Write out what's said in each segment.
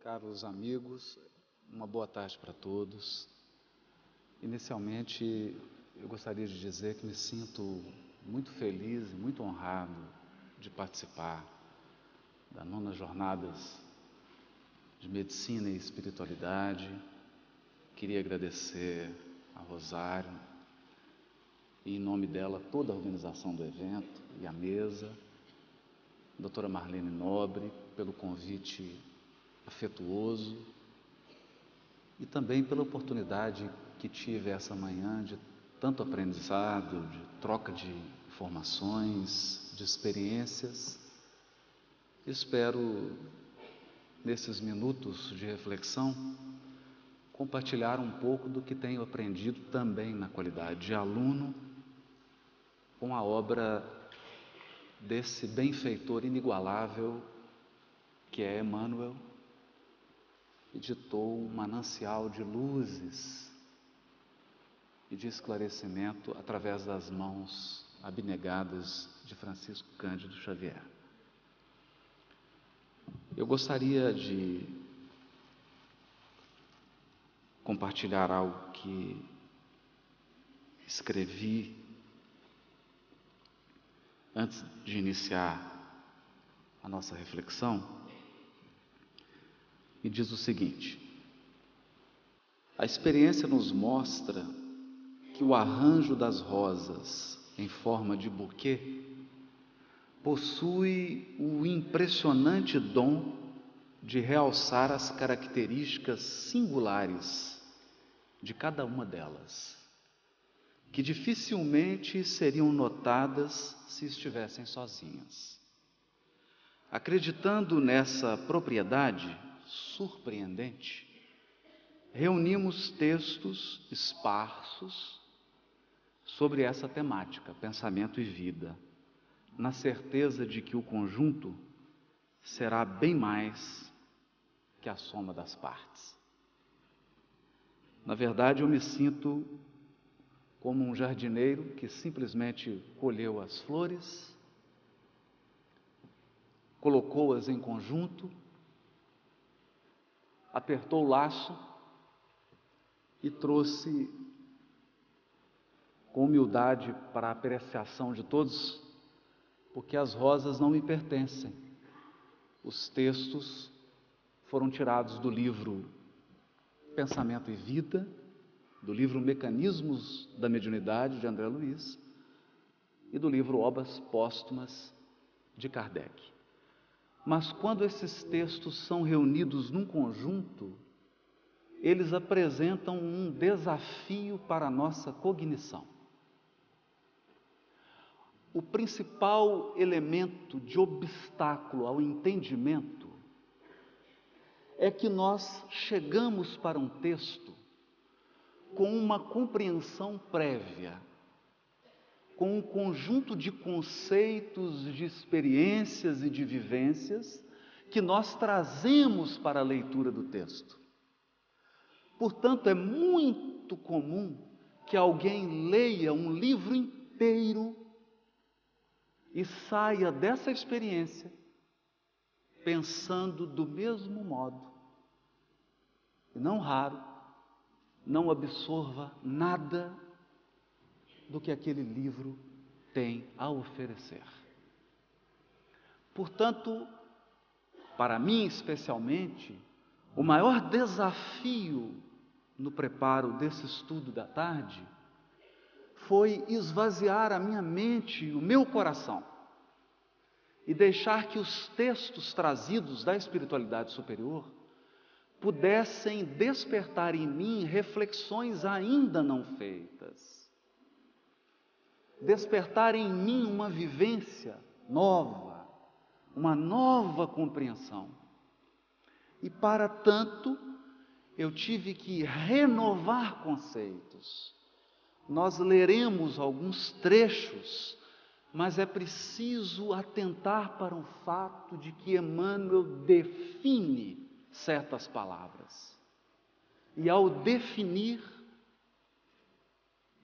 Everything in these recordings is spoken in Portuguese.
Caros amigos, uma boa tarde para todos. Inicialmente, eu gostaria de dizer que me sinto muito feliz e muito honrado de participar das 9ª Jornadas de Medicina e Espiritualidade. Queria agradecer a Rosário e, em nome dela, toda a organização do evento e a mesa, a doutora Marlene Nobre, pelo convite afetuoso e também pela oportunidade que tive essa manhã de tanto aprendizado, de troca de informações, de experiências. Espero, nesses minutos de reflexão, compartilhar um pouco do que tenho aprendido também na qualidade de aluno com a obra desse benfeitor inigualável que é Emmanuel, editou um manancial de luzes e de esclarecimento através das mãos abnegadas de Francisco Cândido Xavier. Eu gostaria de compartilhar algo que escrevi antes de iniciar a nossa reflexão. E diz o seguinte: a experiência nos mostra que o arranjo das rosas em forma de buquê possui o impressionante dom de realçar as características singulares de cada uma delas, que dificilmente seriam notadas se estivessem sozinhas. Acreditando nessa propriedade surpreendente, reunimos textos esparsos sobre essa temática, pensamento e vida, na certeza de que o conjunto será bem mais que a soma das partes. Na verdade, eu me sinto como um jardineiro que simplesmente colheu as flores, colocou-as em conjunto, apertou o laço e trouxe com humildade para a apreciação de todos, porque as rosas não me pertencem. Os textos foram tirados do livro Pensamento e Vida, do livro Mecanismos da Mediunidade, de André Luiz, e do livro Obras Póstumas, de Kardec. Mas quando esses textos são reunidos num conjunto, eles apresentam um desafio para a nossa cognição. O principal elemento de obstáculo ao entendimento é que nós chegamos para um texto com uma compreensão prévia, com um conjunto de conceitos, de experiências e de vivências que nós trazemos para a leitura do texto. Portanto, é muito comum que alguém leia um livro inteiro e saia dessa experiência pensando do mesmo modo. E não raro, não absorva nada do que aquele livro tem a oferecer. Portanto, para mim especialmente, o maior desafio no preparo desse estudo da tarde foi esvaziar a minha mente, o meu coração, e deixar que os textos trazidos da espiritualidade superior pudessem despertar em mim reflexões ainda não feitas, despertar em mim uma vivência nova, uma nova compreensão. E para tanto, eu tive que renovar conceitos. Nós leremos alguns trechos, mas é preciso atentar para o fato de que Emmanuel define certas palavras. E ao definir,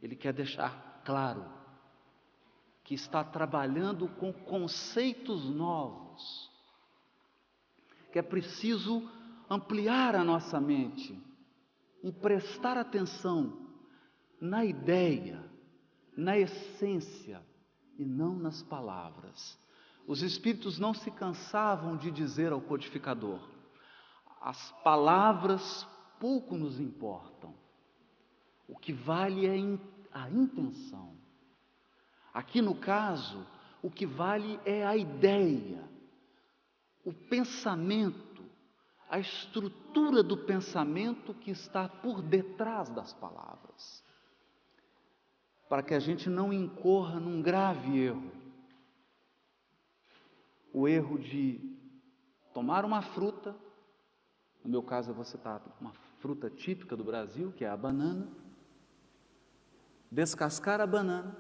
ele quer deixar claro que está trabalhando com conceitos novos, que é preciso ampliar a nossa mente e prestar atenção na ideia, na essência e não nas palavras. Os espíritos não se cansavam de dizer ao codificador: as palavras pouco nos importam, o que vale é a intenção. Aqui no caso, o que vale é a ideia, o pensamento, a estrutura do pensamento que está por detrás das palavras, para que a gente não incorra num grave erro, o erro de tomar uma fruta, no meu caso eu vou citar uma fruta típica do Brasil, que é a banana, descascar a banana,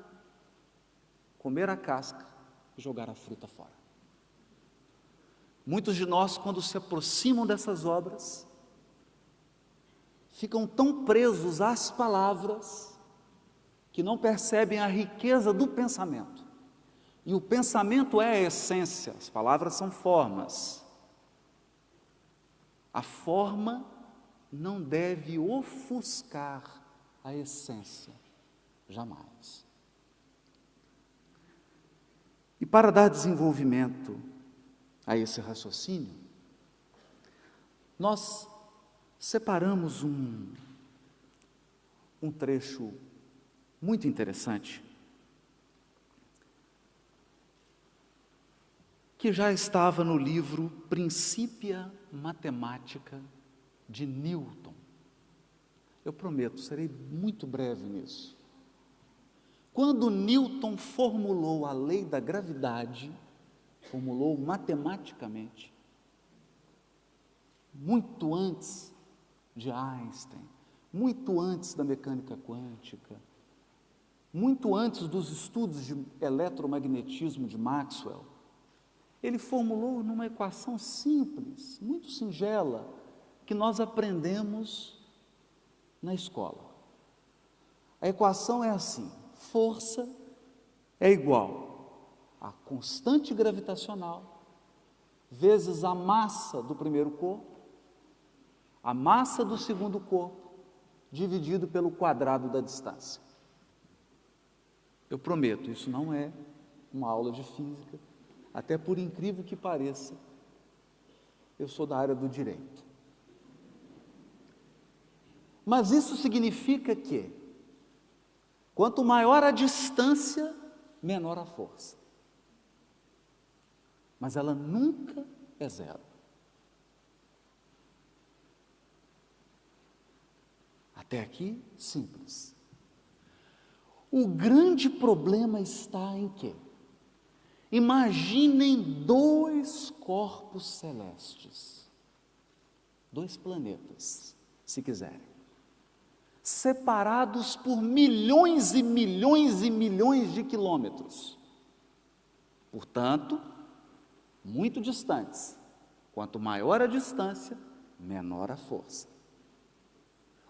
comer a casca e jogar a fruta fora. Muitos de nós, quando se aproximam dessas obras, ficam tão presos às palavras que não percebem a riqueza do pensamento. E o pensamento é a essência, as palavras são formas. A forma não deve ofuscar a essência, jamais. E para dar desenvolvimento a esse raciocínio, nós separamos um trecho muito interessante, que já estava no livro Principia Mathematica de Newton. Eu prometo, serei muito breve nisso. Quando Newton formulou a lei da gravidade, formulou matematicamente, muito antes de Einstein, muito antes da mecânica quântica, muito antes dos estudos de eletromagnetismo de Maxwell, ele formulou numa equação simples, muito singela, que nós aprendemos na escola. A equação é assim: força é igual a constante gravitacional vezes a massa do primeiro corpo, a massa do segundo corpo, dividido pelo quadrado da distância. Eu prometo, isso não é uma aula de física, até por incrível que pareça, eu sou da área do direito. Mas isso significa que, quanto maior a distância, menor a força. Mas ela nunca é zero. Até aqui, simples. O grande problema está em quê? Imaginem dois corpos celestes, dois planetas, se quiserem, separados por milhões e milhões e milhões de quilômetros, portanto, muito distantes. Quanto maior a distância, menor a força.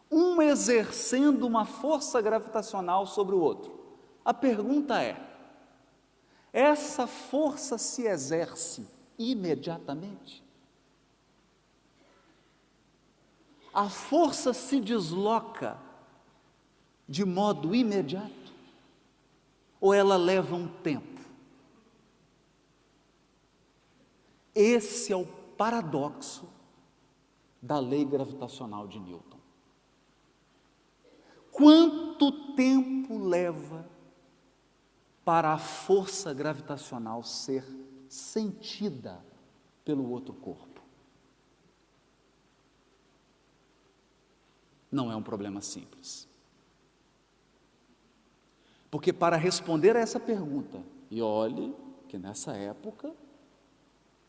Um exercendo uma força gravitacional sobre o outro. A pergunta é: essa força se exerce imediatamente? A força se desloca de modo imediato? Ou ela leva um tempo? Esse é o paradoxo da lei gravitacional de Newton. Quanto tempo leva para a força gravitacional ser sentida pelo outro corpo? Não é um problema simples. Porque para responder a essa pergunta, e olhe que nessa época,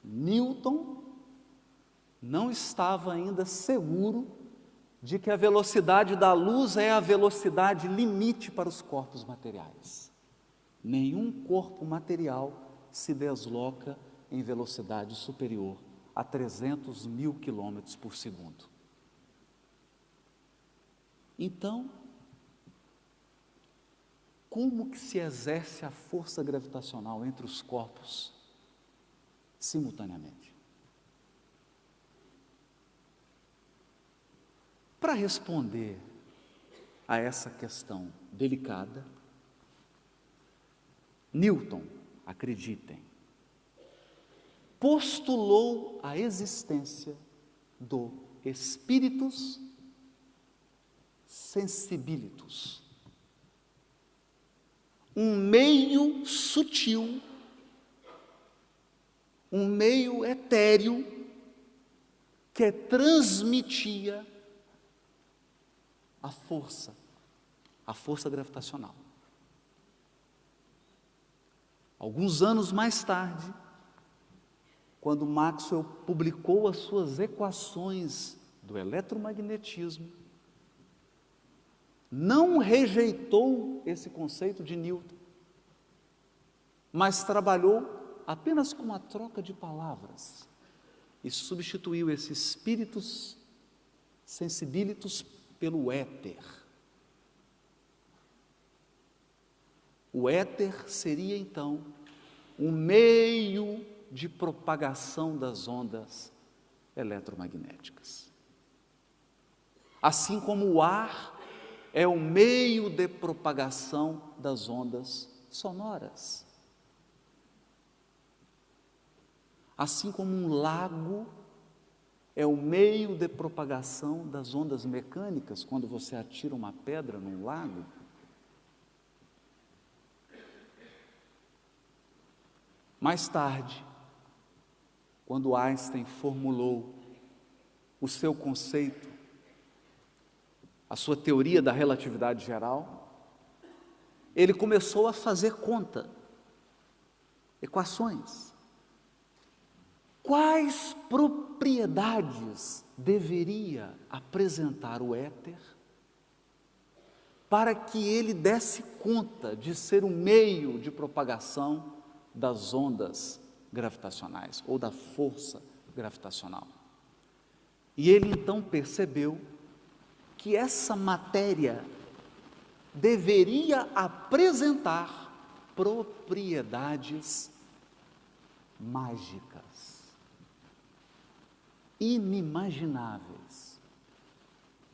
Newton não estava ainda seguro de que a velocidade da luz é a velocidade limite para os corpos materiais. Nenhum corpo material se desloca em velocidade superior a 300 mil quilômetros por segundo. Então, como que se exerce a força gravitacional entre os corpos simultaneamente? Para responder a essa questão delicada, Newton, acreditem, postulou a existência do spiritus sensibilitus, um meio sutil, um meio etéreo que transmitia a força gravitacional. Alguns anos mais tarde, quando Maxwell publicou as suas equações do eletromagnetismo, não rejeitou esse conceito de Newton, mas trabalhou apenas com uma troca de palavras e substituiu esse spiritus sensibilitus pelo éter. O éter seria então um meio de propagação das ondas eletromagnéticas. Assim como o ar é o meio de propagação das ondas sonoras. Assim como um lago é o meio de propagação das ondas mecânicas, quando você atira uma pedra num lago. Mais tarde, quando Einstein formulou o seu conceito, a sua teoria da relatividade geral, ele começou a fazer conta, equações. Quais propriedades deveria apresentar o éter para que ele desse conta de ser um meio de propagação das ondas gravitacionais ou da força gravitacional? E ele então percebeu que essa matéria deveria apresentar propriedades mágicas, inimagináveis,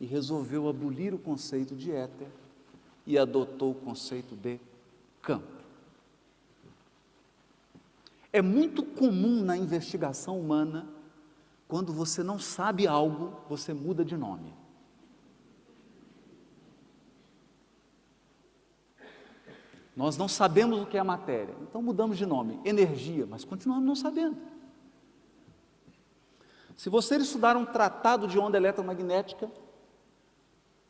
e resolveu abolir o conceito de éter e adotou o conceito de campo. É muito comum na investigação humana, quando você não sabe algo, você muda de nome. Nós não sabemos o que é a matéria, então mudamos de nome, energia, mas continuamos não sabendo. Se você estudar um tratado de onda eletromagnética,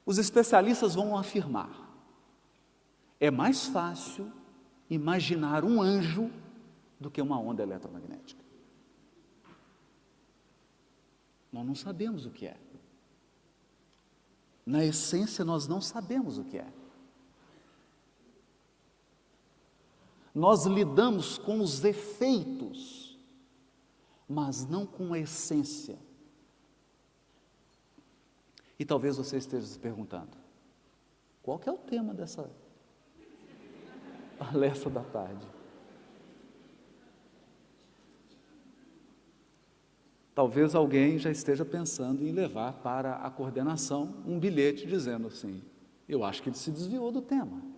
os especialistas vão afirmar: é mais fácil imaginar um anjo do que uma onda eletromagnética. Nós não sabemos o que é. Na essência, nós não sabemos o que é. Nós lidamos com os efeitos, mas não com a essência. E talvez você esteja se perguntando: qual que é o tema dessa palestra da tarde? Talvez alguém já esteja pensando em levar para a coordenação um bilhete dizendo assim: eu acho que ele se desviou do tema.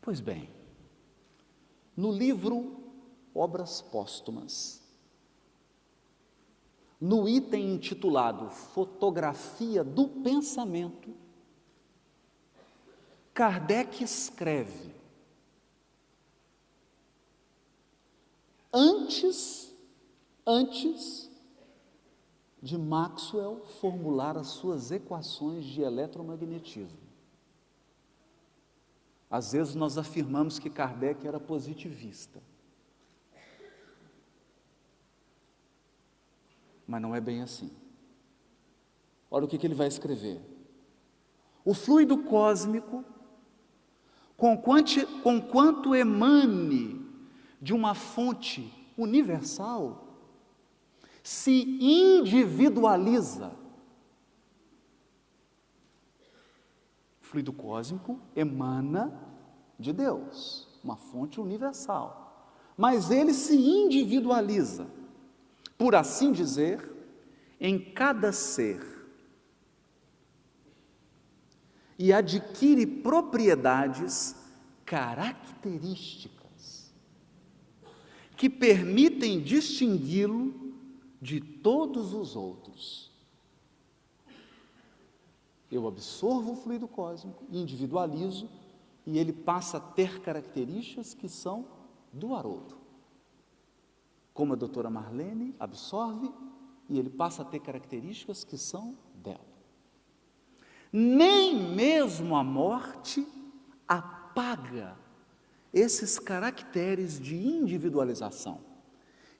Pois bem, no livro Obras Póstumas, no item intitulado Fotografia do Pensamento, Kardec escreve: antes de Maxwell formular as suas equações de eletromagnetismo. Às vezes nós afirmamos que Kardec era positivista, mas não é bem assim. Olha o que ele vai escrever: o fluido cósmico, conquanto emane de uma fonte universal, se individualiza. O fluido cósmico emana de Deus, uma fonte universal, mas ele se individualiza, por assim dizer, em cada ser e adquire propriedades características que permitem distingui-lo de todos os outros. Eu absorvo o fluido cósmico, individualizo, e ele passa a ter características que são do Haroldo. Como a doutora Marlene absorve, e ele passa a ter características que são dela. Nem mesmo a morte apaga esses caracteres de individualização,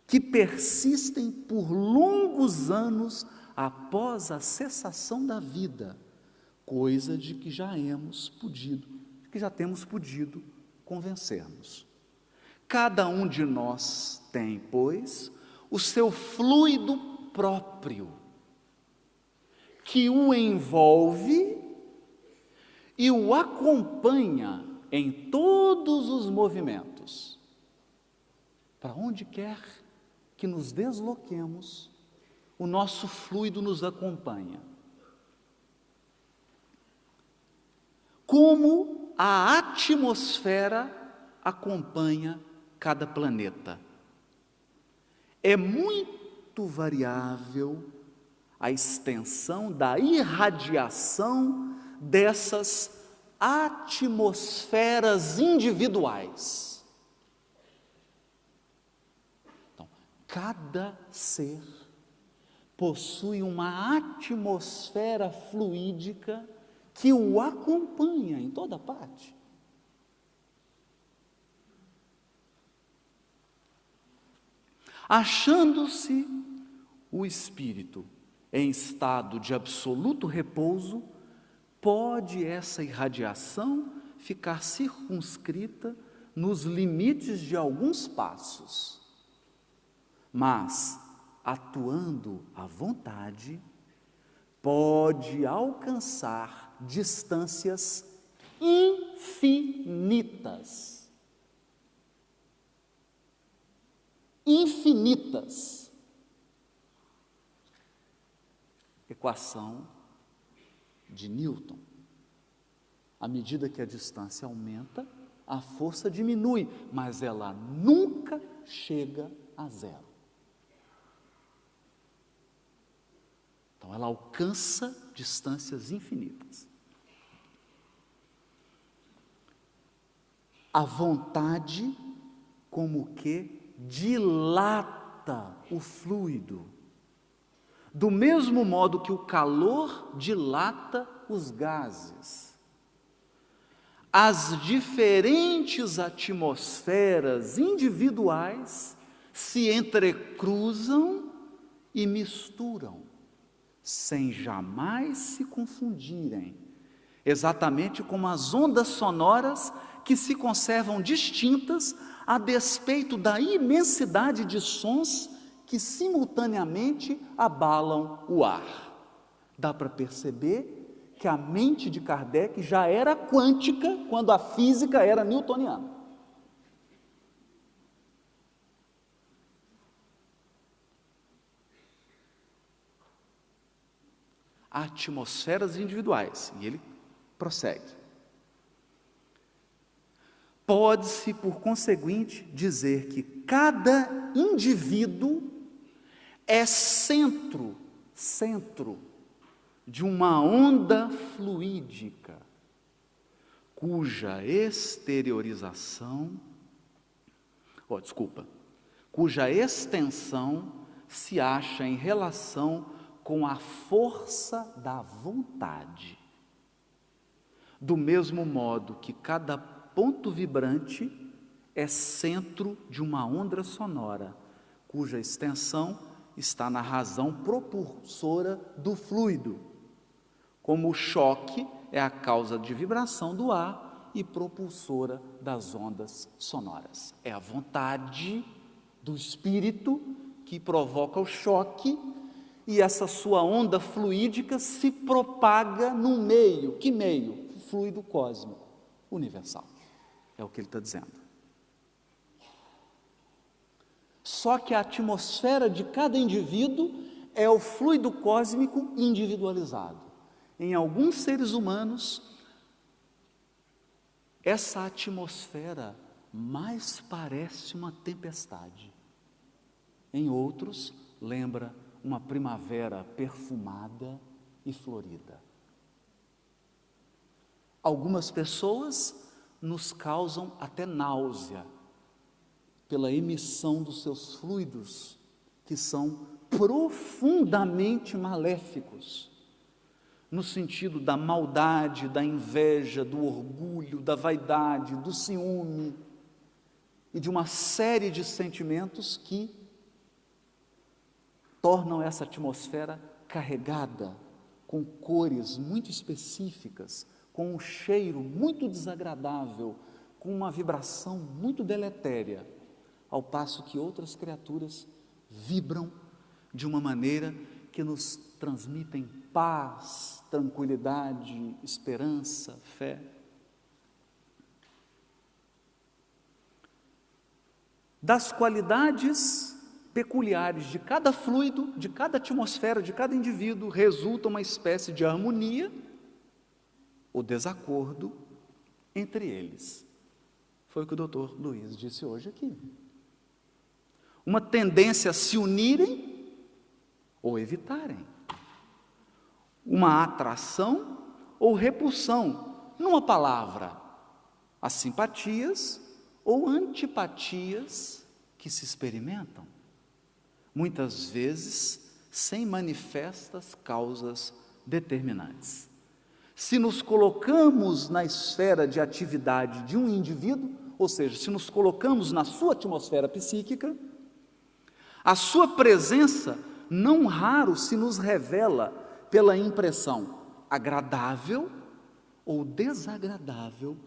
que persistem por longos anos após a cessação da vida, coisa de que já temos podido convencer-nos. Cada um de nós tem, pois, o seu fluido próprio, que o envolve e o acompanha em todos os movimentos. Para onde quer que nos desloquemos, o nosso fluido nos acompanha. Como a atmosfera acompanha cada planeta. É muito variável a extensão da irradiação dessas atmosferas individuais. Então, cada ser possui uma atmosfera fluídica que o acompanha em toda parte. Achando-se o espírito em estado de absoluto repouso, pode essa irradiação ficar circunscrita nos limites de alguns passos, mas, atuando à vontade, pode alcançar distâncias infinitas. Infinitas. Equação de Newton. À medida que a distância aumenta, a força diminui, mas ela nunca chega a zero. Então, ela alcança distâncias infinitas. A vontade, como que dilata o fluido, do mesmo modo que o calor dilata os gases. As diferentes atmosferas individuais se entrecruzam e misturam, sem jamais se confundirem, exatamente como as ondas sonoras que se conservam distintas a despeito da imensidade de sons que simultaneamente abalam o ar. Dá para perceber que a mente de Kardec já era quântica quando a física era newtoniana. Atmosferas individuais, e ele prossegue. Pode-se, por conseguinte, dizer que cada indivíduo é centro de uma onda fluídica, cuja extensão se acha em relação com a força da vontade. Do mesmo modo que cada ponto vibrante é centro de uma onda sonora, cuja extensão está na razão propulsora do fluido, como o choque é a causa de vibração do ar e propulsora das ondas sonoras. É a vontade do espírito que provoca o choque, e essa sua onda fluídica se propaga no meio. Que meio? O fluido cósmico universal. É o que ele está dizendo. Só que a atmosfera de cada indivíduo é o fluido cósmico individualizado. Em alguns seres humanos, essa atmosfera mais parece uma tempestade. Em outros, lembra uma primavera perfumada e florida. Algumas pessoas nos causam até náusea pela emissão dos seus fluidos, que são profundamente maléficos, no sentido da maldade, da inveja, do orgulho, da vaidade, do ciúme e de uma série de sentimentos que tornam essa atmosfera carregada com cores muito específicas, com um cheiro muito desagradável, com uma vibração muito deletéria, ao passo que outras criaturas vibram de uma maneira que nos transmitem paz, tranquilidade, esperança, fé. Das qualidades peculiares de cada fluido, de cada atmosfera, de cada indivíduo, resulta uma espécie de harmonia ou desacordo entre eles. Foi o que o Dr. Luiz disse hoje aqui. Uma tendência a se unirem ou evitarem. Uma atração ou repulsão. Numa palavra, as simpatias ou antipatias que se experimentam. Muitas vezes sem manifestas causas determinantes. Se nos colocamos na esfera de atividade de um indivíduo, ou seja, se nos colocamos na sua atmosfera psíquica, a sua presença não raro se nos revela pela impressão agradável ou desagradável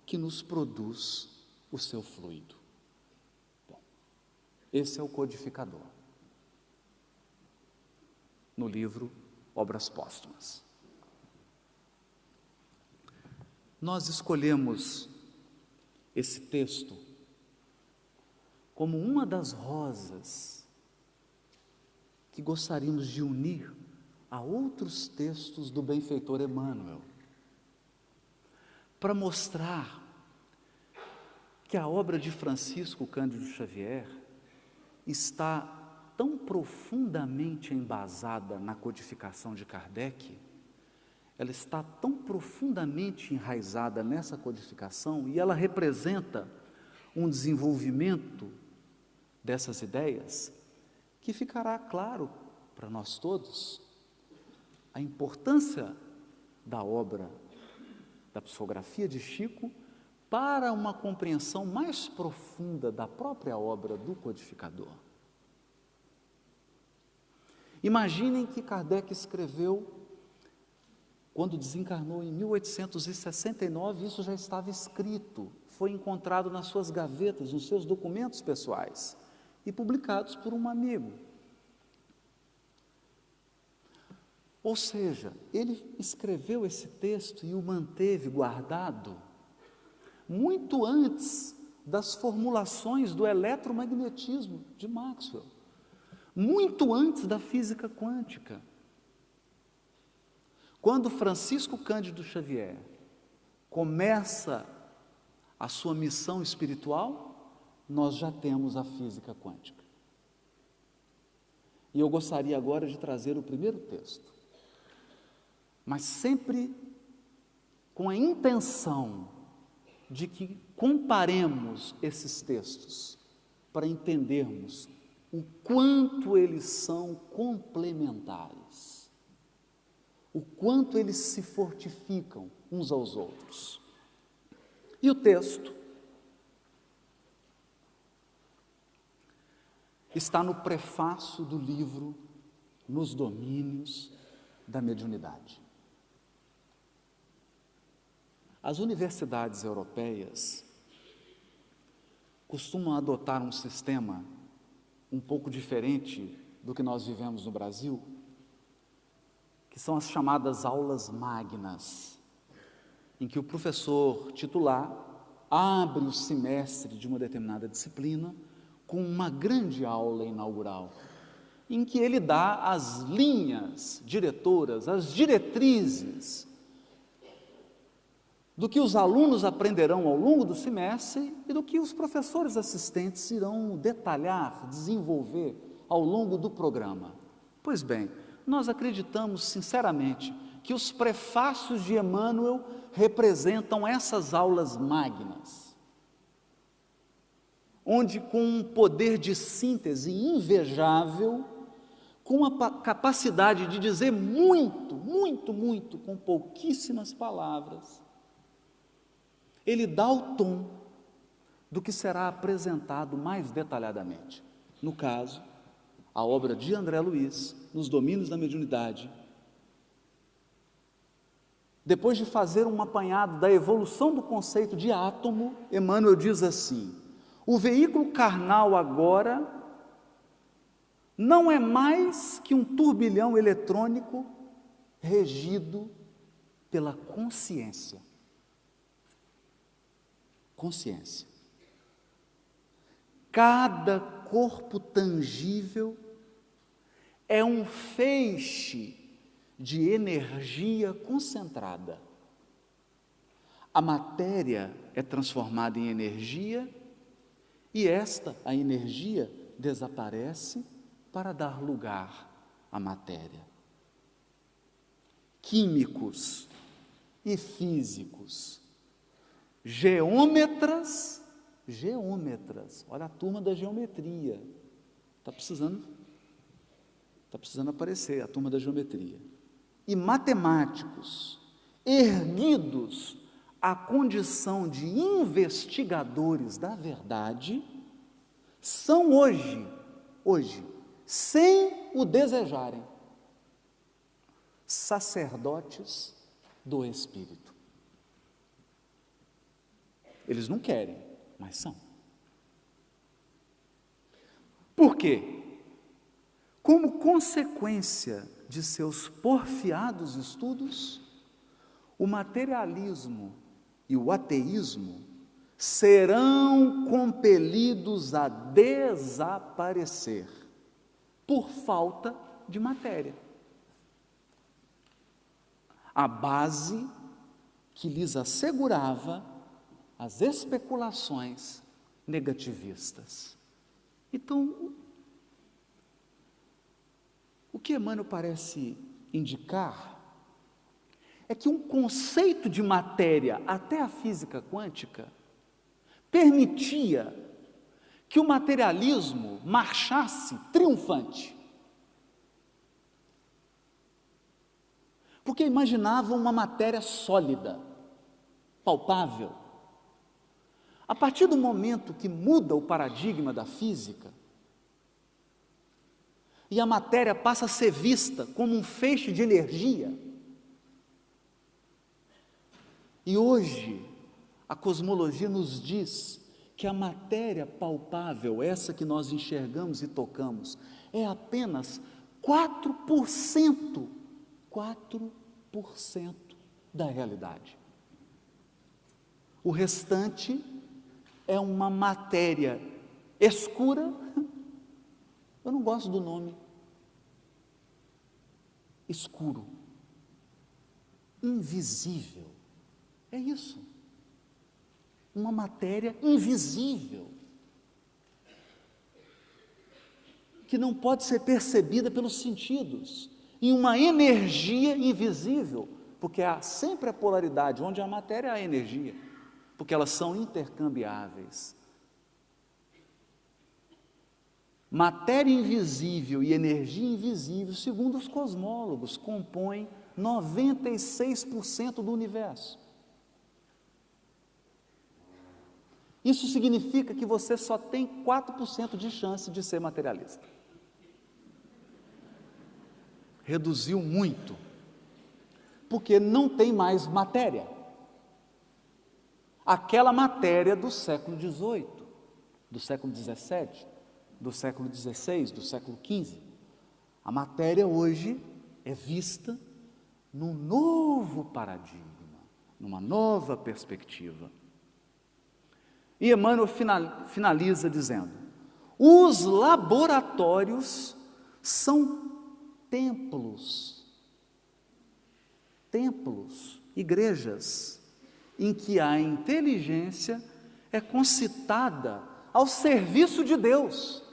que nos produz o seu fluido. Bom, esse é o codificador. No livro Obras Póstumas. Nós escolhemos esse texto como uma das rosas que gostaríamos de unir a outros textos do benfeitor Emmanuel, para mostrar que a obra de Francisco Cândido Xavier está tão profundamente embasada na codificação de Kardec, ela está tão profundamente enraizada nessa codificação e ela representa um desenvolvimento dessas ideias que ficará claro para nós todos a importância da obra da psicografia de Chico para uma compreensão mais profunda da própria obra do codificador. Imaginem que Kardec escreveu quando desencarnou em 1869, isso já estava escrito, foi encontrado nas suas gavetas, nos seus documentos pessoais e publicados por um amigo. Ou seja, ele escreveu esse texto e o manteve guardado muito antes das formulações do eletromagnetismo de Maxwell, muito antes da física quântica. Quando Francisco Cândido Xavier começa a sua missão espiritual, nós já temos a física quântica. E eu gostaria agora de trazer o primeiro texto, mas sempre com a intenção de que comparemos esses textos para entendermos o quanto eles são complementares. O quanto eles se fortificam uns aos outros. E o texto está no prefácio do livro Nos Domínios da Mediunidade. As universidades europeias costumam adotar um sistema um pouco diferente do que nós vivemos no Brasil, que são as chamadas aulas magnas, em que o professor titular abre o semestre de uma determinada disciplina com uma grande aula inaugural, em que ele dá as linhas diretoras, as diretrizes do que os alunos aprenderão ao longo do semestre e do que os professores assistentes irão detalhar, desenvolver ao longo do programa. Pois bem, nós acreditamos sinceramente que os prefácios de Emmanuel representam essas aulas magnas, onde com um poder de síntese invejável, com a capacidade de dizer muito, muito, muito, com pouquíssimas palavras, ele dá o tom do que será apresentado mais detalhadamente. No caso, a obra de André Luiz, Nos Domínios da Mediunidade. Depois de fazer um apanhado da evolução do conceito de átomo, Emmanuel diz assim: o veículo carnal agora não é mais que um turbilhão eletrônico regido pela consciência. Consciência. Cada corpo tangível é um feixe de energia concentrada. A matéria é transformada em energia e a energia, desaparece para dar lugar à matéria. Químicos e físicos, geômetras, olha a turma da geometria, está precisando aparecer a turma da geometria, e matemáticos, erguidos à condição de investigadores da verdade, são hoje, sem o desejarem, sacerdotes do Espírito. Eles não querem, mas são. Por quê? Como consequência de seus porfiados estudos, o materialismo e o ateísmo serão compelidos a desaparecer por falta de matéria. A base que lhes assegurava as especulações negativistas. Então, o que Emmanuel parece indicar é que um conceito de matéria, até a física quântica, permitia que o materialismo marchasse triunfante. Porque imaginava uma matéria sólida, palpável. A partir do momento que muda o paradigma da física, e a matéria passa a ser vista como um feixe de energia, e hoje a cosmologia nos diz que a matéria palpável, essa que nós enxergamos e tocamos, é apenas 4% da realidade. O restante é uma matéria escura, eu não gosto do nome, escuro, invisível, é isso, uma matéria invisível, que não pode ser percebida pelos sentidos, e uma energia invisível, porque há sempre a polaridade, onde a matéria há energia, porque elas são intercambiáveis. Matéria invisível e energia invisível, segundo os cosmólogos, compõem 96% do universo. Isso significa que você só tem 4% de chance de ser materialista. Reduziu muito, porque não tem mais matéria. Aquela matéria do século XVIII, do século XVII, do século XVI, do século XV. A matéria hoje é vista num novo paradigma, numa nova perspectiva. E Emmanuel finaliza dizendo: os laboratórios são templos, igrejas, em que a inteligência é concitada ao serviço de Deus.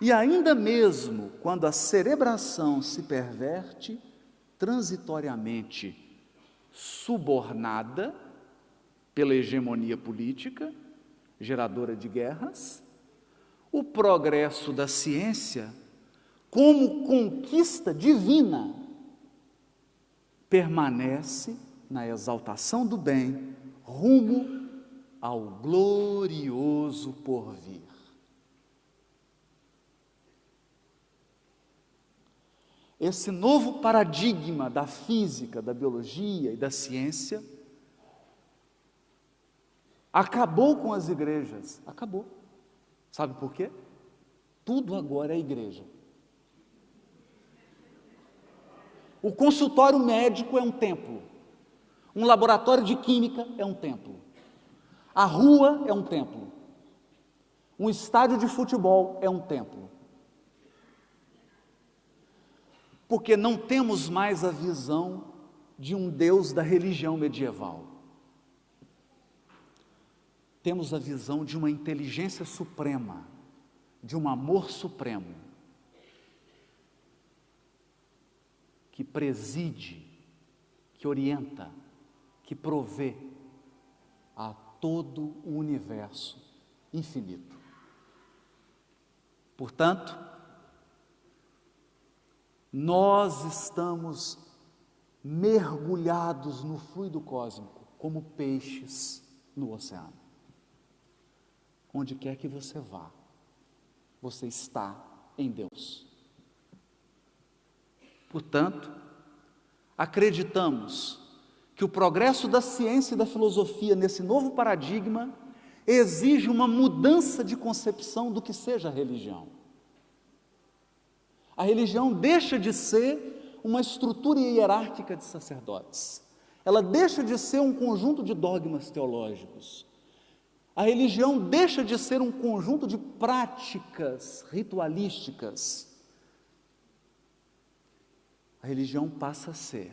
E ainda mesmo quando a cerebração se perverte, transitoriamente subornada pela hegemonia política, geradora de guerras, o progresso da ciência, como conquista divina, permanece na exaltação do bem, rumo ao glorioso porvir. Esse novo paradigma da física, da biologia e da ciência acabou com as igrejas. Acabou. Sabe por quê? Tudo agora é igreja. O consultório médico é um templo. Um laboratório de química é um templo. A rua é um templo. Um estádio de futebol é um templo. Porque não temos mais a visão de um Deus da religião medieval. Temos a visão de uma inteligência suprema, de um amor supremo, que preside, que orienta, que provê a todo o universo infinito. Portanto, nós estamos mergulhados no fluido cósmico, como peixes no oceano. Onde quer que você vá, você está em Deus. Portanto, acreditamos que o progresso da ciência e da filosofia nesse novo paradigma exige uma mudança de concepção do que seja a religião. A religião deixa de ser uma estrutura hierárquica de sacerdotes. Ela deixa de ser um conjunto de dogmas teológicos. A religião deixa de ser um conjunto de práticas ritualísticas. A religião passa a ser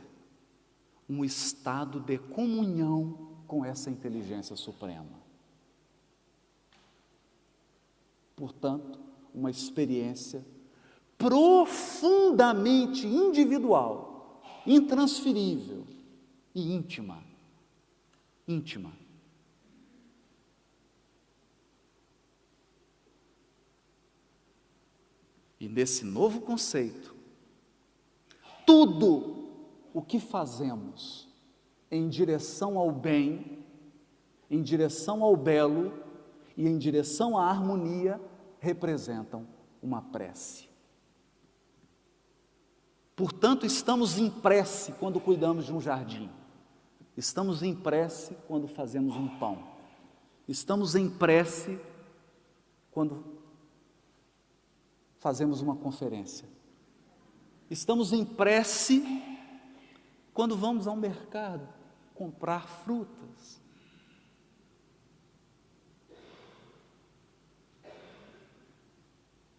um estado de comunhão com essa inteligência suprema. Portanto, uma experiência profundamente individual, intransferível e íntima. E nesse novo conceito, tudo o que fazemos em direção ao bem, em direção ao belo e em direção à harmonia representam uma prece. Portanto, estamos em prece quando cuidamos de um jardim. Estamos em prece quando fazemos um pão. Estamos em prece quando fazemos uma conferência. Estamos em prece quando vamos ao mercado comprar frutas.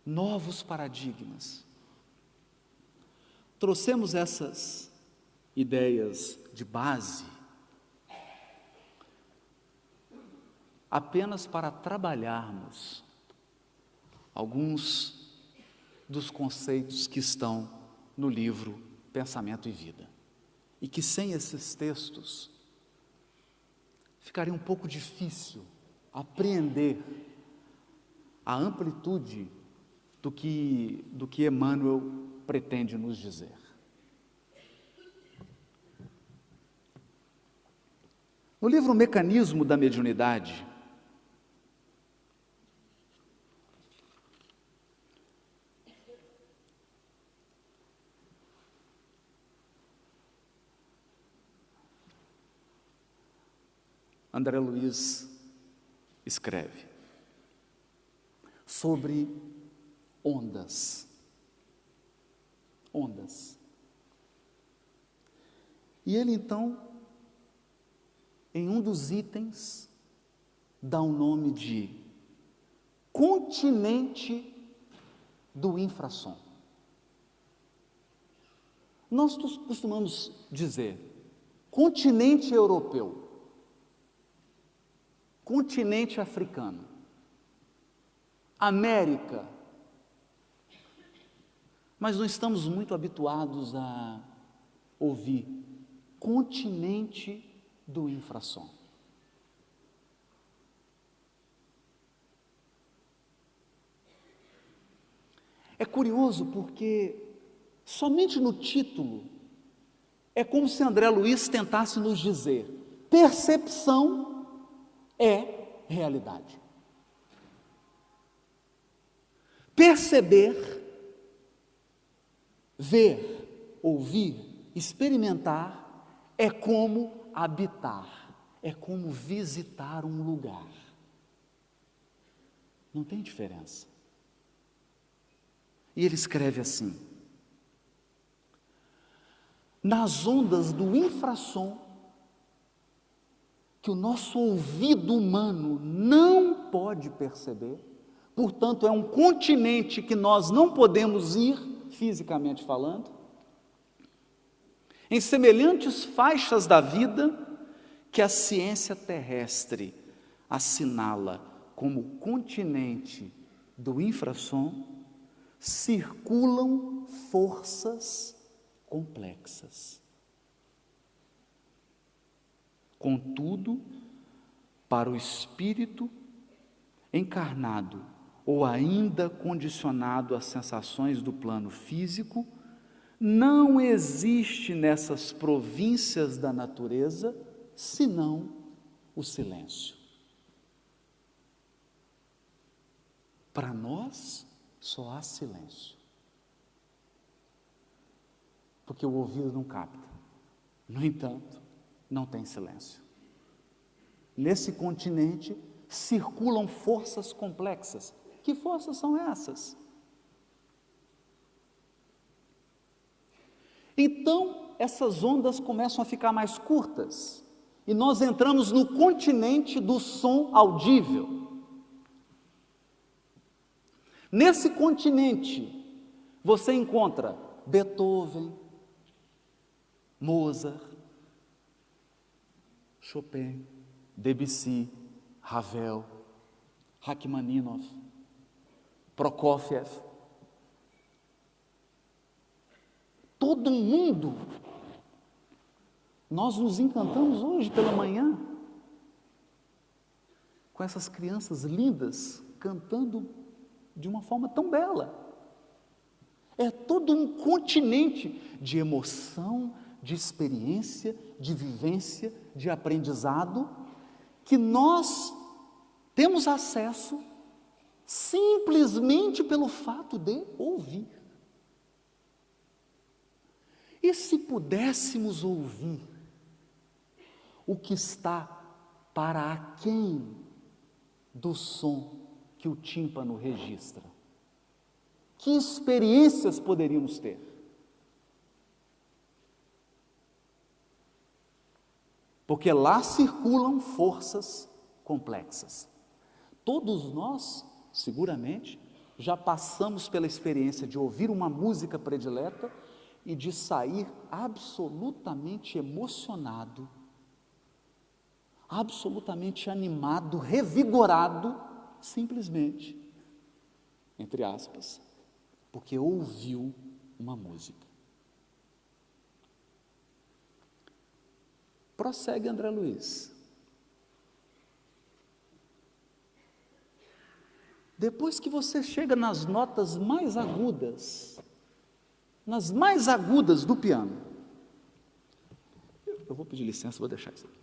Novos paradigmas. Trouxemos essas ideias de base apenas para trabalharmos alguns dos conceitos que estão no livro Pensamento e Vida. E que sem esses textos ficaria um pouco difícil apreender a amplitude do que Emmanuel pretende nos dizer. No livro Mecanismo da Mediunidade, André Luiz escreve sobre ondas. E ele então, em um dos itens, dá o nome de continente do infrassom. Nós costumamos dizer continente europeu, continente africano, América, mas não estamos muito habituados a ouvir continente do infrassom. É curioso porque somente no título é como se André Luiz tentasse nos dizer: percepção é realidade. Perceber, ver, ouvir, experimentar é como habitar, é como visitar um lugar. Não tem diferença. E ele escreve assim: nas ondas do infrassom, que o nosso ouvido humano não pode perceber, portanto é um continente que nós não podemos ir, fisicamente falando, em semelhantes faixas da vida que a ciência terrestre assinala como continente do infrassom, circulam forças complexas. Contudo, para o espírito encarnado ou ainda condicionado às sensações do plano físico, não existe nessas províncias da natureza senão o silêncio. Para nós, só há silêncio, porque o ouvido não capta. No entanto, não tem silêncio. Nesse continente circulam forças complexas. Que forças são essas? Então, essas ondas começam a ficar mais curtas e nós entramos no continente do som audível. Nesse continente, você encontra Beethoven, Mozart, Chopin, Debussy, Ravel, Rachmaninoff, Prokofiev. Todo mundo. Nós nos encantamos hoje pela manhã com essas crianças lindas cantando de uma forma tão bela. É todo um continente de emoção, de experiência, de vivência, de aprendizado, que nós temos acesso simplesmente pelo fato de ouvir. E se pudéssemos ouvir o que está para aquém do som que o tímpano registra, que experiências poderíamos ter? Porque lá circulam forças complexas. Todos nós, seguramente, já passamos pela experiência de ouvir uma música predileta e de sair absolutamente emocionado, absolutamente animado, revigorado, simplesmente, entre aspas, porque ouviu uma música. Prossegue André Luiz. Depois que você chega nas notas mais agudas, do piano. Eu vou pedir licença, vou deixar isso aqui.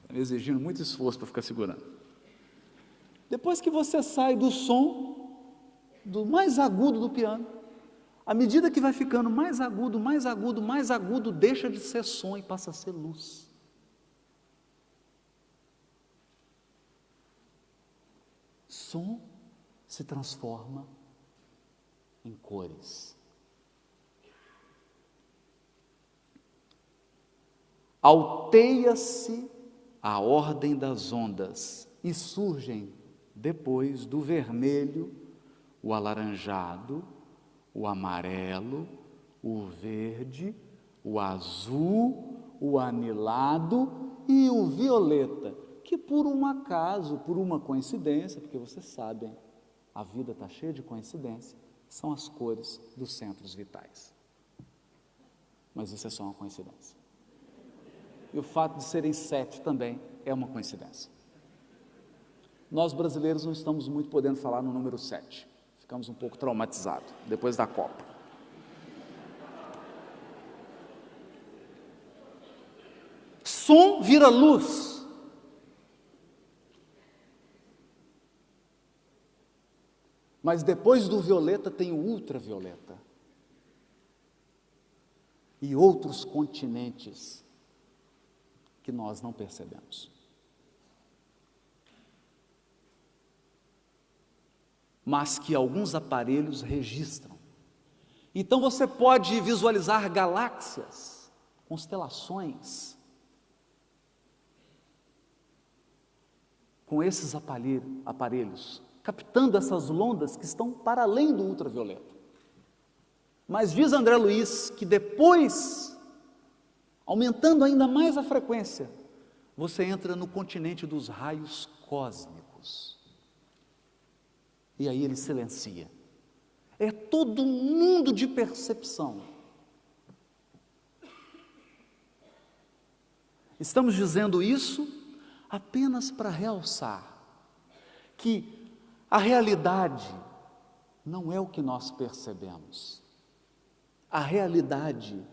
Está me exigindo muito esforço para ficar segurando. Depois que você sai do som, do mais agudo do piano, à medida que vai ficando mais agudo, deixa de ser som e passa a ser luz. Som se transforma em cores. Alteia-se a ordem das ondas e surgem depois do vermelho, o alaranjado, o amarelo, o verde, o azul, o anilado e o violeta, que por um acaso, por uma coincidência, porque vocês sabem, a vida está cheia de coincidência, são as cores dos centros vitais. Mas isso é só uma coincidência. E o fato de serem 7 também é uma coincidência. Nós brasileiros não estamos muito podendo falar no número 7. Ficamos um pouco traumatizados depois da Copa. Som vira luz. Mas depois do violeta tem o ultravioleta. E outros continentes que nós não percebemos. Mas que alguns aparelhos registram. Então você pode visualizar galáxias, constelações, com esses aparelhos, captando essas ondas que estão para além do ultravioleta. Mas diz André Luiz que depois, aumentando ainda mais a frequência, você entra no continente dos raios cósmicos. E aí ele silencia. É todo um mundo de percepção. Estamos dizendo isso apenas para realçar que a realidade não é o que nós percebemos. A realidade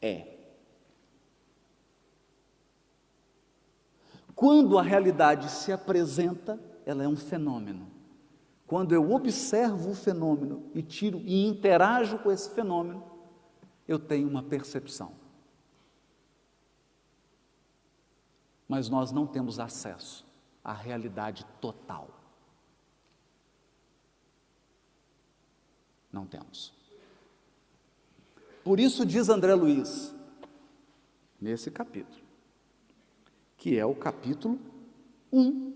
é. Quando a realidade se apresenta, ela é um fenômeno. Quando eu observo o fenômeno e tiro e interajo com esse fenômeno, eu tenho uma percepção. Mas nós não temos acesso à realidade total. Não temos. Por isso diz André Luiz, nesse capítulo, que é o capítulo 1.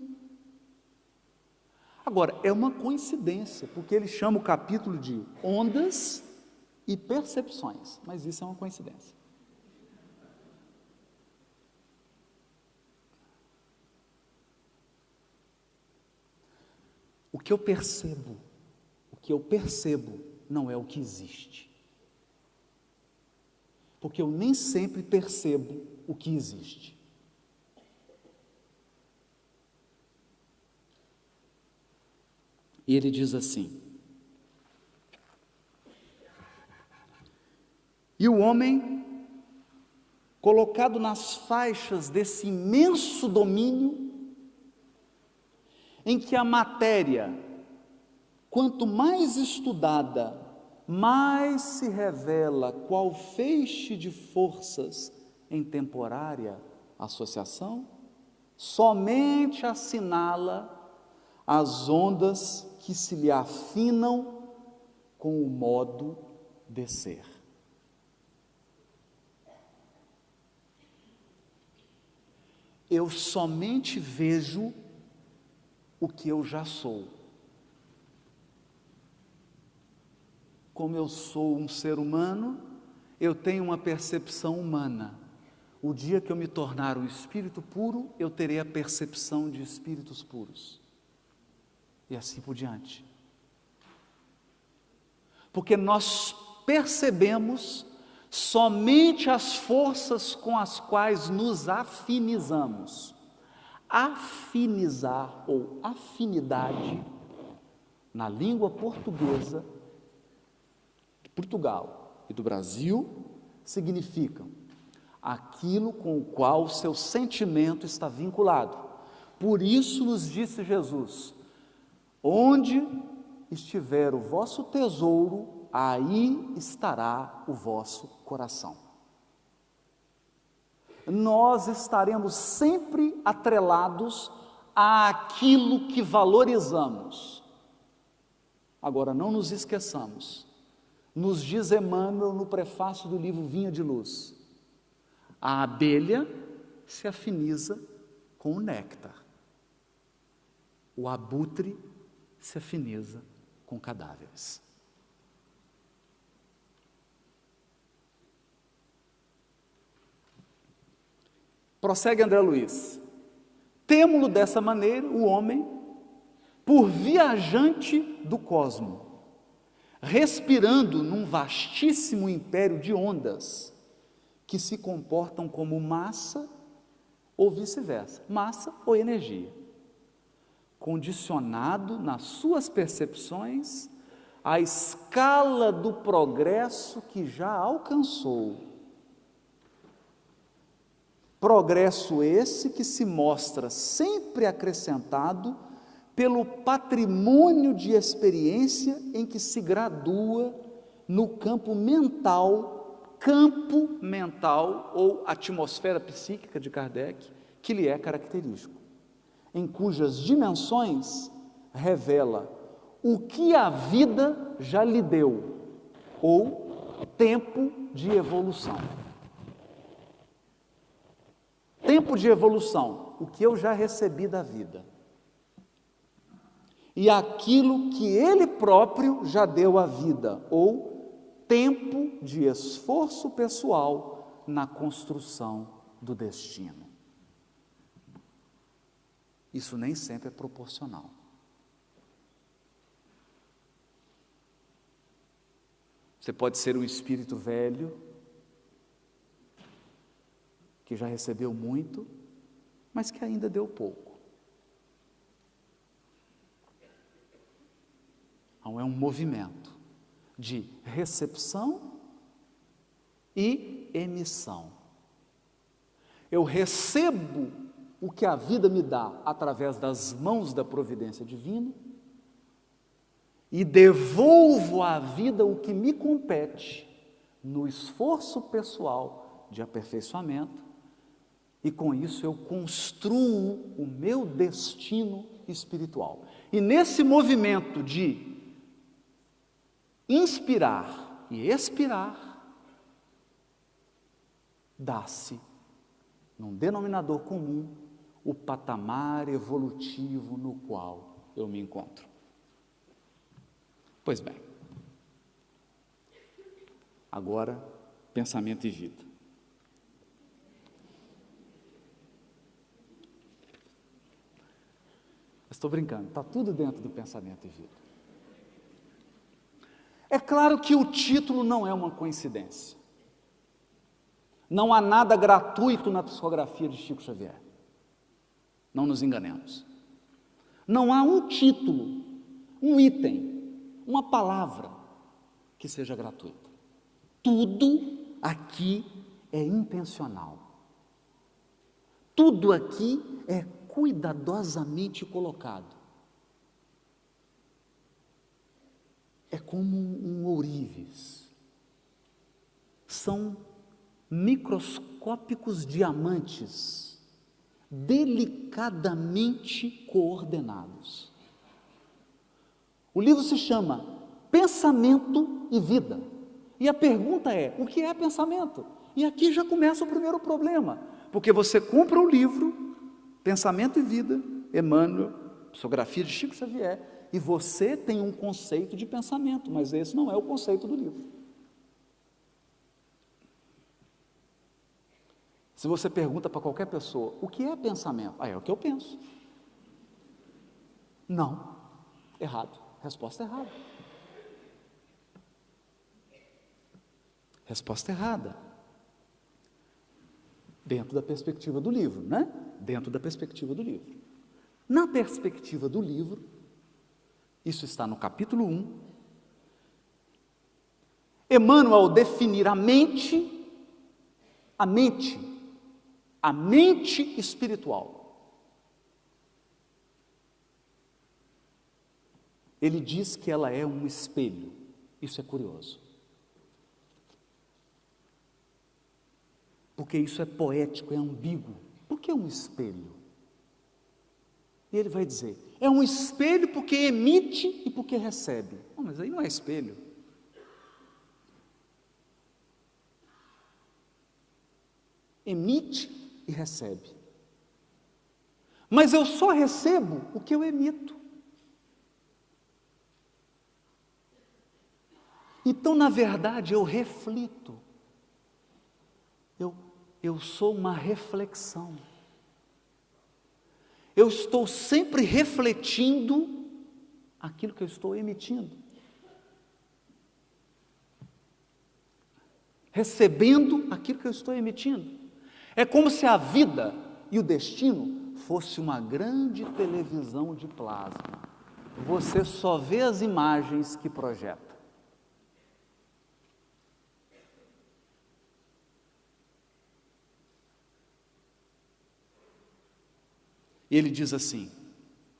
Agora, é uma coincidência, porque ele chama o capítulo de ondas e percepções, mas isso é uma coincidência. O que eu percebo não é o que existe. Porque eu nem sempre percebo o que existe. E ele diz assim: e o homem, colocado nas faixas desse imenso domínio, em que a matéria, quanto mais estudada, mais se revela qual feixe de forças em temporária associação, somente assinala as ondas que se lhe afinam com o modo de ser. Eu somente vejo o que eu já sou. Como eu sou um ser humano, eu tenho uma percepção humana. O dia que eu me tornar um espírito puro, eu terei a percepção de espíritos puros. E assim por diante. Porque nós percebemos somente as forças com as quais nos afinizamos. Afinizar ou afinidade, na língua portuguesa, de Portugal e do Brasil, significam aquilo com o qual o seu sentimento está vinculado. Por isso nos disse Jesus: onde estiver o vosso tesouro, aí estará o vosso coração. Nós estaremos sempre atrelados àquilo que valorizamos. Agora, não nos esqueçamos, nos diz Emmanuel no prefácio do livro Vinha de Luz, a abelha se afiniza com o néctar. o abutre se afiniza com cadáveres. Prossegue André Luiz. Temo-lo dessa maneira, o homem, por viajante do cosmo, respirando num vastíssimo império de ondas, que se comportam como massa ou vice-versa, massa ou energia, condicionado nas suas percepções à escala do progresso que já alcançou. Progresso esse que se mostra sempre acrescentado pelo patrimônio de experiência em que se gradua no campo mental ou atmosfera psíquica de Kardec, que lhe é característico, em cujas dimensões revela o que a vida já lhe deu, ou tempo de evolução. Tempo de evolução, o que eu já recebi da vida. E aquilo que ele próprio já deu à vida, ou tempo de esforço pessoal na construção do destino. Isso nem sempre é proporcional. Você pode ser um espírito velho, que já recebeu muito, mas que ainda deu pouco. Então, é um movimento de recepção e emissão. Eu recebo o que a vida me dá através das mãos da providência divina e devolvo à vida o que me compete no esforço pessoal de aperfeiçoamento, e com isso eu construo o meu destino espiritual. E nesse movimento de inspirar e expirar, dá-se, num denominador comum, o patamar evolutivo no qual eu me encontro. Pois bem, agora, pensamento e vida. Estou brincando, está tudo dentro do pensamento e vida. É claro que o título não é uma coincidência. Não há nada gratuito na psicografia de Chico Xavier. Não nos enganemos. Não há um título, um item, uma palavra que seja gratuita. Tudo aqui é intencional. Tudo aqui é cuidadosamente colocado. É como um ourives. São microscópicos diamantes, delicadamente coordenados. O livro se chama Pensamento e Vida. E a pergunta é, o que é pensamento? E aqui já começa o primeiro problema, porque você compra o livro Pensamento e Vida, Emmanuel, psicografia de Chico Xavier, e você tem um conceito de pensamento, mas esse não é o conceito do livro. Se você pergunta para qualquer pessoa, o que é pensamento? É o que eu penso. Não, errado, resposta errada. Resposta errada. Dentro da perspectiva do livro, né? Dentro da perspectiva do livro. Na perspectiva do livro, isso está no capítulo 1, Emmanuel, ao definir a mente espiritual, ele diz que ela é um espelho. Isso é curioso. Porque isso é poético, é ambíguo. Por que um espelho? E ele vai dizer, é um espelho porque emite e porque recebe. Não, mas aí não é espelho. Emite e recebe. Mas eu só recebo o que eu emito. Então, na verdade, eu reflito. Eu sou uma reflexão. Eu estou sempre refletindo aquilo que eu estou emitindo. Recebendo aquilo que eu estou emitindo. É como se a vida e o destino fosse uma grande televisão de plasma. Você só vê as imagens que projeta. E ele diz assim,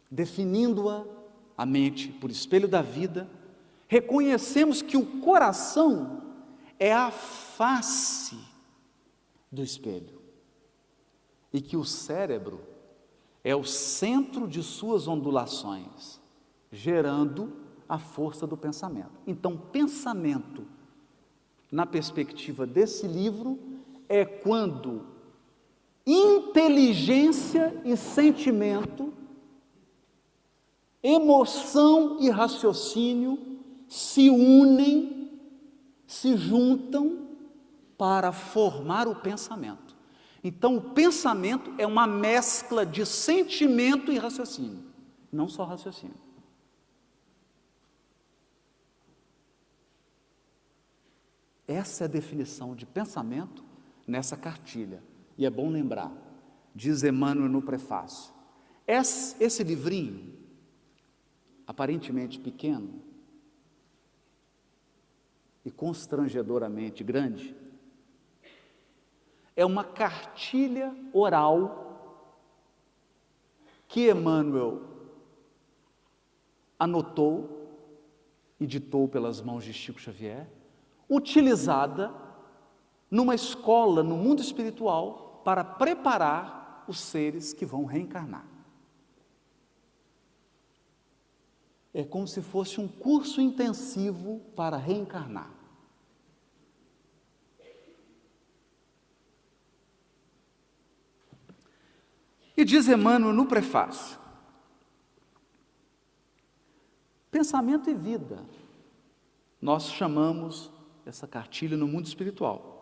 definindo-a a mente por espelho da vida, reconhecemos que o coração é a face do espelho e que o cérebro é o centro de suas ondulações, gerando a força do pensamento. Então, pensamento, na perspectiva desse livro, é quando inteligência e sentimento, emoção e raciocínio se unem, se juntam para formar o pensamento. Então, o pensamento é uma mescla de sentimento e raciocínio, não só raciocínio. Essa é a definição de pensamento nessa cartilha. E é bom lembrar, diz Emmanuel no prefácio, esse livrinho, aparentemente pequeno e constrangedoramente grande, é uma cartilha oral que Emmanuel anotou e ditou pelas mãos de Chico Xavier, utilizada numa escola no mundo espiritual para preparar os seres que vão reencarnar. É como se fosse um curso intensivo para reencarnar. E diz Emmanuel no prefácio, pensamento e vida, nós chamamos essa cartilha no mundo espiritual.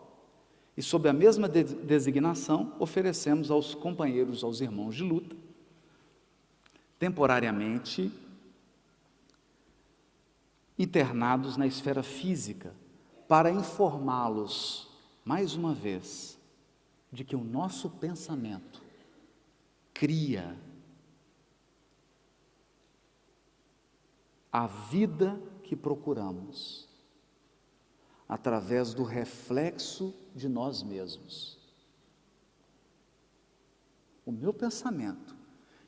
E sob a mesma designação, oferecemos aos companheiros, aos irmãos de luta, temporariamente internados na esfera física, para informá-los, mais uma vez, de que o nosso pensamento cria a vida que procuramos, através do reflexo de nós mesmos. O meu pensamento,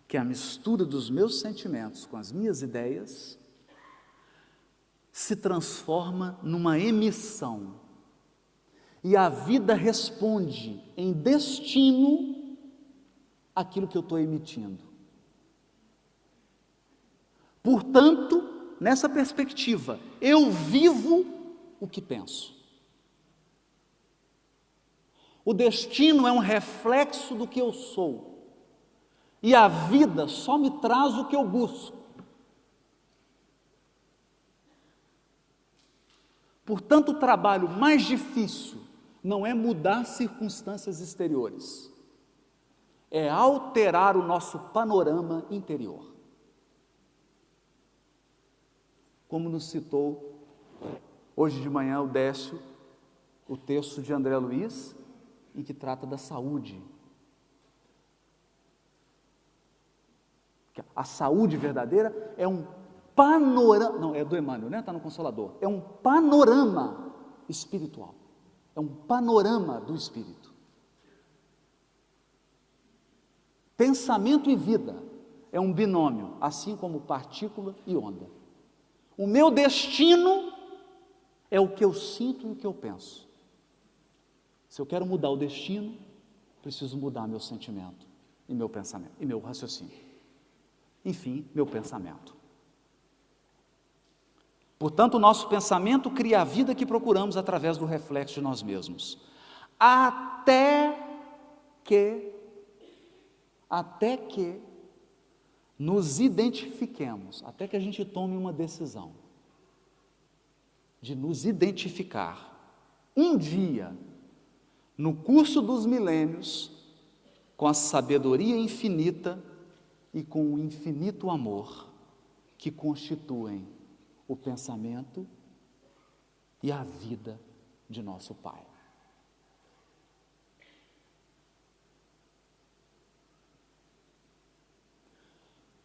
que é a mistura dos meus sentimentos com as minhas ideias, se transforma numa emissão. E a vida responde em destino aquilo que eu estou emitindo. Portanto, nessa perspectiva, eu vivo o que penso. O destino é um reflexo do que eu sou, e a vida só me traz o que eu busco. Portanto, o trabalho mais difícil não é mudar circunstâncias exteriores, é alterar o nosso panorama interior. Como nos citou hoje de manhã o Décio, o texto de André Luiz, em que trata da saúde. A saúde verdadeira é um panorama, não, é do Emmanuel, né? Está no Consolador. É um panorama espiritual, é um panorama do espírito. Pensamento e vida é um binômio, assim como partícula e onda. O meu destino é o que eu sinto e o que eu penso. Se eu quero mudar o destino, preciso mudar meu sentimento e meu pensamento, e meu raciocínio. Enfim, meu pensamento. Portanto, o nosso pensamento cria a vida que procuramos através do reflexo de nós mesmos. Até que nos identifiquemos, até que a gente tome uma decisão, de nos identificar um dia, no curso dos milênios, com a sabedoria infinita e com o infinito amor que constituem o pensamento e a vida de nosso Pai.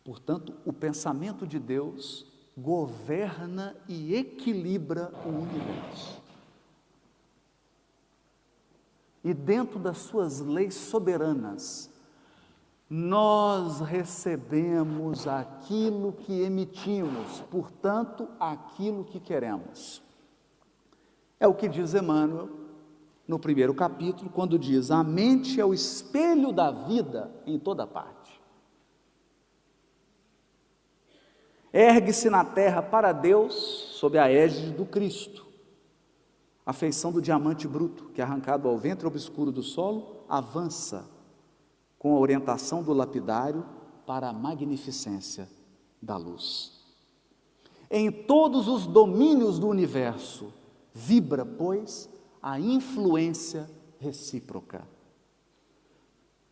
Portanto, o pensamento de Deus governa e equilibra o universo. E dentro das suas leis soberanas, nós recebemos aquilo que emitimos, portanto, aquilo que queremos. É o que diz Emmanuel no primeiro capítulo, quando diz: a mente é o espelho da vida em toda parte. Ergue-se na terra para Deus, sob a égide do Cristo. A feição do diamante bruto, que arrancado ao ventre obscuro do solo, avança com a orientação do lapidário para a magnificência da luz. Em todos os domínios do universo, vibra, pois, a influência recíproca.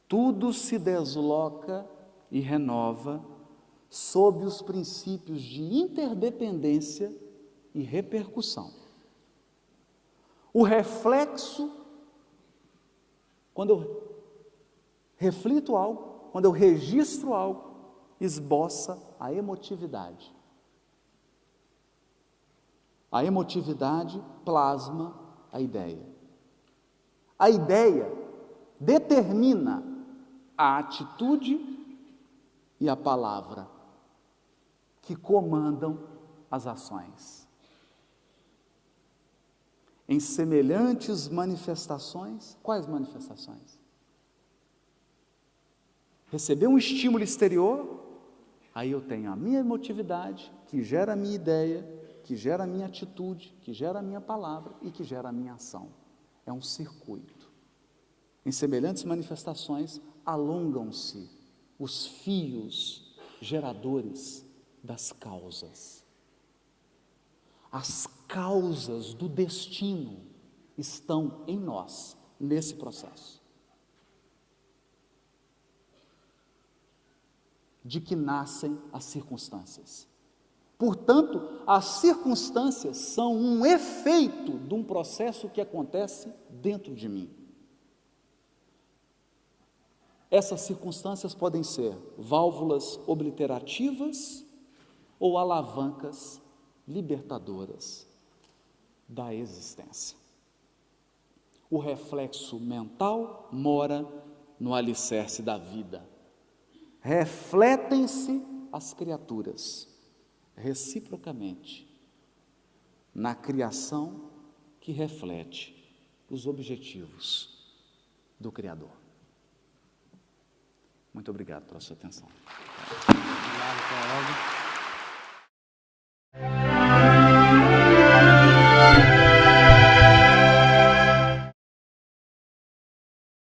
Tudo se desloca e renova sob os princípios de interdependência e repercussão. O reflexo, quando eu reflito algo, quando eu registro algo, esboça a emotividade. A emotividade plasma a ideia. A ideia determina a atitude e a palavra que comandam as ações. Em semelhantes manifestações, quais manifestações? Receber um estímulo exterior, aí eu tenho a minha emotividade, que gera a minha ideia, que gera a minha atitude, que gera a minha palavra e que gera a minha ação. É um circuito. Em semelhantes manifestações, alongam-se os fios geradores das causas. As causas do destino estão em nós, nesse processo. De que nascem as circunstâncias. Portanto, as circunstâncias são um efeito de um processo que acontece dentro de mim. Essas circunstâncias podem ser válvulas obliterativas ou alavancas libertadoras da existência. O reflexo mental mora no alicerce da vida. Refletem-se as criaturas, reciprocamente, na criação que reflete os objetivos do Criador. Muito obrigado pela sua atenção. Obrigado, Cláudio.